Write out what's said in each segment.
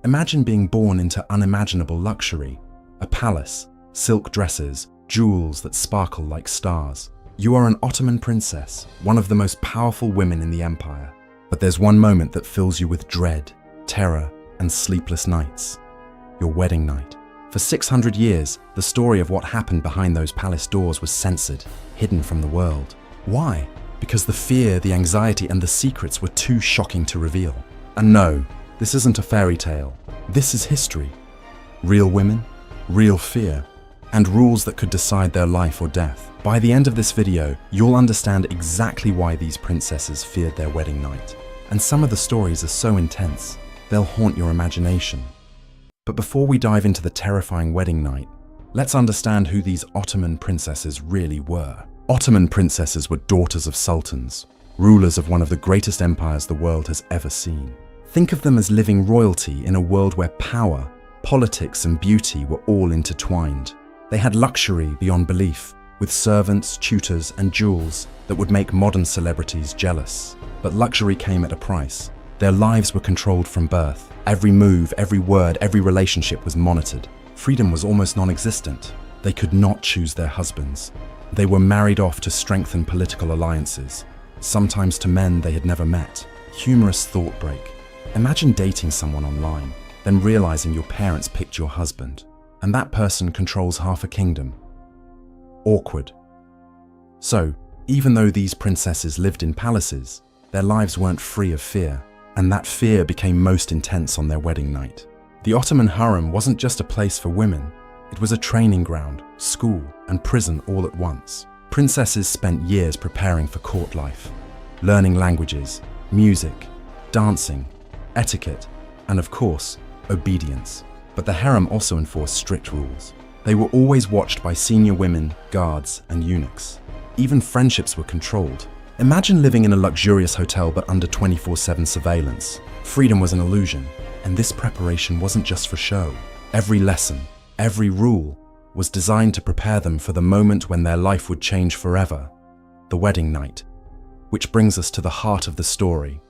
Imagine being born into unimaginable luxury. A palace, silk dresses, jewels that sparkle like stars. You are an Ottoman princess, one of the most powerful women in the empire. But there's one moment that fills you with dread, terror, and sleepless nights. Your wedding night. For 600 years, the story of what happened behind those palace doors was censored, hidden from the world. Why? Because the fear, the anxiety, and the secrets were too shocking to reveal. And no, this isn't a fairy tale. This is history. Real women, real fear, and rules that could decide their life or death. By the end of this video, you'll understand exactly why these princesses feared their wedding night. And some of the stories are so intense, they'll haunt your imagination. But before we dive into the terrifying wedding night, let's understand who these Ottoman princesses really were. Ottoman princesses were daughters of sultans, rulers of one of the greatest empires the world has ever seen. Think of them as living royalty in a world where power, politics, and beauty were all intertwined. They had luxury beyond belief, with servants, tutors, and jewels that would make modern celebrities jealous. But luxury came at a price. Their lives were controlled from birth. Every move, every word, every relationship was monitored. Freedom was almost non-existent. They could not choose their husbands. They were married off to strengthen political alliances, sometimes to men they had never met. Humorous thought break. Imagine dating someone online, then realizing your parents picked your husband, and that person controls half a kingdom. Awkward. So, even though these princesses lived in palaces, their lives weren't free of fear, and that fear became most intense on their wedding night. The Ottoman harem wasn't just a place for women, it was a training ground, school, and prison all at once. Princesses spent years preparing for court life, learning languages, music, dancing, etiquette, and of course, obedience. But the harem also enforced strict rules. They were always watched by senior women, guards, and eunuchs. Even friendships were controlled. Imagine living in a luxurious hotel but under 24/7 surveillance. Freedom was an illusion, and this preparation wasn't just for show. Every lesson, every rule, was designed to prepare them for the moment when their life would change forever, the wedding night. Which brings us to the heart of the story,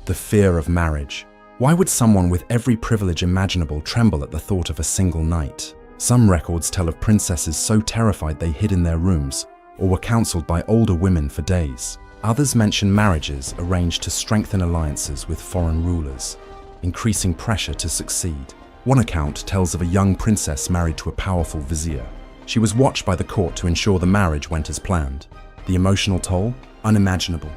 the fear of marriage. Why would someone with every privilege imaginable tremble at the thought of a single night? Some records tell of princesses so terrified they hid in their rooms or were counseled by older women for days. Others mention marriages arranged to strengthen alliances with foreign rulers, increasing pressure to succeed. One account tells of a young princess married to a powerful vizier. She was watched by the court to ensure the marriage went as planned. The emotional toll? Unimaginable.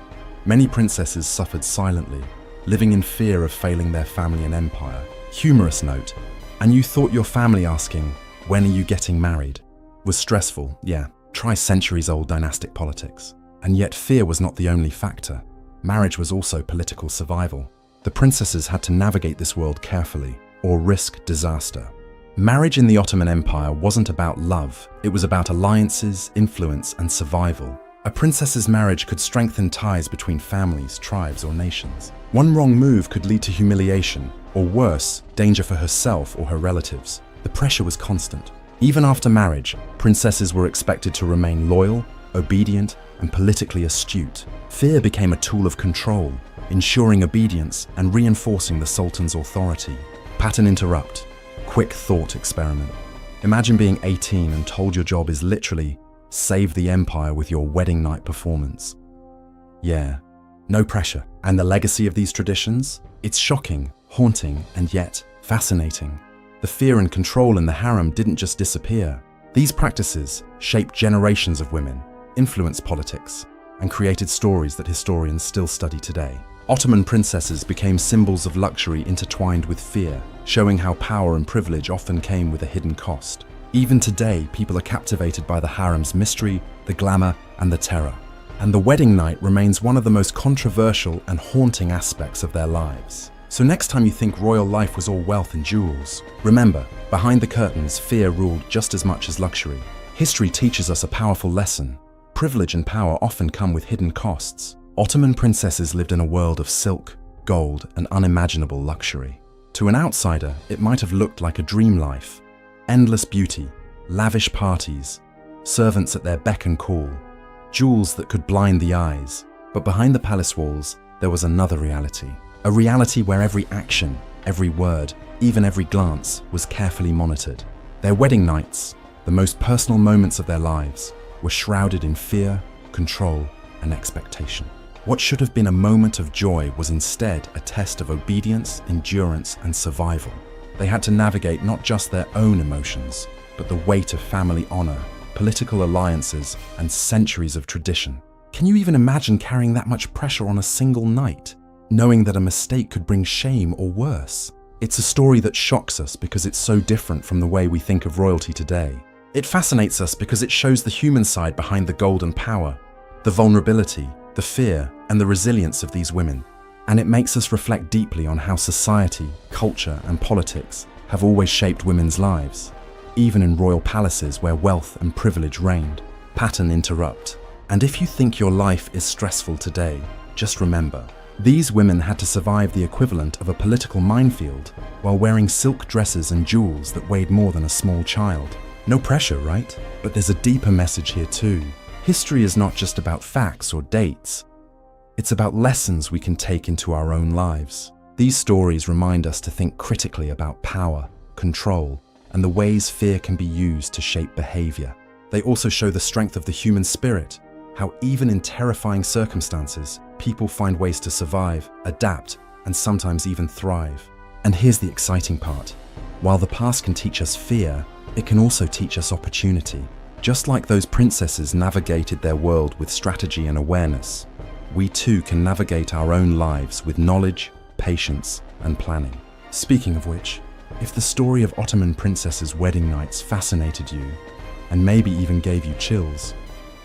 Many princesses suffered silently, living in fear of failing their family and empire. Humorous note, and you thought your family asking, "When are you getting married?" was stressful, yeah. Try centuries-old dynastic politics. And yet fear was not the only factor. Marriage was also political survival. The princesses had to navigate this world carefully, or risk disaster. Marriage in the Ottoman Empire wasn't about love, it was about alliances, influence, and survival. A princess's marriage could strengthen ties between families, tribes, or nations. One wrong move could lead to humiliation, or worse, danger for herself or her relatives. The pressure was constant. Even after marriage, princesses were expected to remain loyal, obedient, and politically astute. Fear became a tool of control, ensuring obedience and reinforcing the sultan's authority. Pattern interrupt. Quick thought experiment. Imagine being 18 and told your job is literally save the empire with your wedding night performance. Yeah, no pressure. And the legacy of these traditions? It's shocking, haunting, and yet fascinating. The fear and control in the harem didn't just disappear. These practices shaped generations of women, influenced politics, and created stories that historians still study today. Ottoman princesses became symbols of luxury intertwined with fear, showing how power and privilege often came with a hidden cost. Even today, people are captivated by the harem's mystery, the glamour, and the terror. And the wedding night remains one of the most controversial and haunting aspects of their lives. So next time you think royal life was all wealth and jewels, remember, behind the curtains, fear ruled just as much as luxury. History teaches us a powerful lesson. Privilege and power often come with hidden costs. Ottoman princesses lived in a world of silk, gold, and unimaginable luxury. To an outsider, it might have looked like a dream life. Endless beauty, lavish parties, servants at their beck and call, jewels that could blind the eyes. But behind the palace walls, there was another reality. A reality where every action, every word, Even every glance was carefully monitored. Their wedding nights, the most personal moments of their lives, were shrouded in fear, control, and expectation. What should have been a moment of joy was instead a test of obedience, endurance, and survival. They had to navigate not just their own emotions, but the weight of family honor, political alliances, and centuries of tradition. Can you even imagine carrying that much pressure on a single night, knowing that a mistake could bring shame or worse? It's a story that shocks us because it's so different from the way we think of royalty today. It fascinates us because it shows the human side behind the golden power, the vulnerability, the fear, and the resilience of these women. And it makes us reflect deeply on how society, culture, and politics have always shaped women's lives. Even in royal palaces where wealth and privilege reigned, pattern interrupt. And if you think your life is stressful today, just remember, these women had to survive the equivalent of a political minefield while wearing silk dresses and jewels that weighed more than a small child. No pressure, right? But there's a deeper message here too. History is not just about facts or dates. It's about lessons we can take into our own lives. These stories remind us to think critically about power, control, and the ways fear can be used to shape behavior. They also show the strength of the human spirit, how even in terrifying circumstances, people find ways to survive, adapt, and sometimes even thrive. And here's the exciting part. While the past can teach us fear, it can also teach us opportunity. Just like those princesses navigated their world with strategy and awareness, we too can navigate our own lives with knowledge, patience, and planning. Speaking of which, if the story of Ottoman princesses' wedding nights fascinated you, and maybe even gave you chills,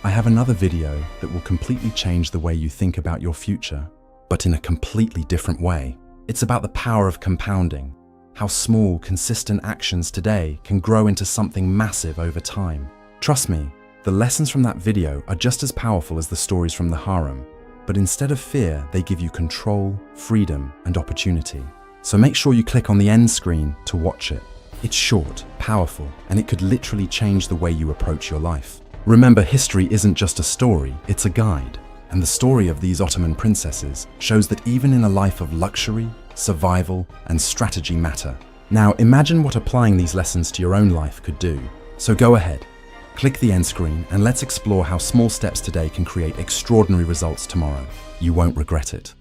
I have another video that will completely change the way you think about your future, but in a completely different way. It's about the power of compounding, how small, consistent actions today can grow into something massive over time. Trust me, the lessons from that video are just as powerful as the stories from the harem, but instead of fear, they give you control, freedom, and opportunity. So make sure you click on the end screen to watch it. It's short, powerful, and it could literally change the way you approach your life. Remember, history isn't just a story, it's a guide. And the story of these Ottoman princesses shows that even in a life of luxury, survival, and strategy matter. Now imagine what applying these lessons to your own life could do. So go ahead, click the end screen and let's explore how small steps today can create extraordinary results tomorrow. You won't regret it.